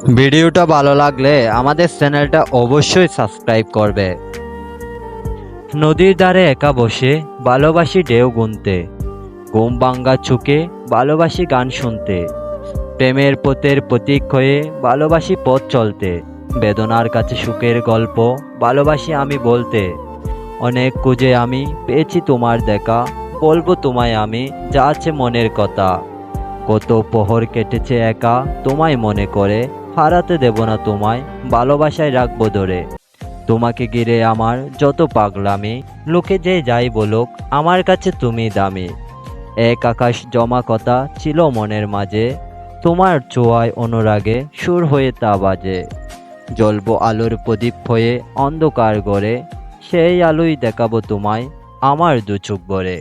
ভিডিওটা ভালো লাগলে আমাদের চ্যানেলটা অবশ্যই সাবস্ক্রাইব করবে। নদীর ধারে একা বসে ভালোবাসি ঢেউ গুনতে, ঘুম ভাঙ্গা চোখে ভালোবাসি গান শুনতে, প্রেমের পথের প্রতীক হয়ে ভালোবাসি পথ চলতে, বেদনার কাছে সুখের গল্প ভালোবাসি আমি বলতে। অনেক খুঁজে আমি পেয়েছি তোমার দেখা, বলবো তোমায় আমি যা আছে মনের কথা। কত প্রহর কেটেছে একা তোমায় মনে করে, হারাতে দেব না তোমায়, ভালোবাসায় রাখবো ধরে। তোমাকে ঘিরে আমার যত পাগলামি, লোকে যে যাই বলুক আমার কাছে তুমি দামি। এক আকাশ জমা কথা ছিল মনের মাঝে, তোমার ছোঁয়ায় অনুরাগে সুর হয়ে তা বাজে। জ্বলবো আলোর প্রদীপ হয়ে অন্ধকার গড়ে, সেই আলোই দেখাবো তোমায় আমার দু চোখ ভরে।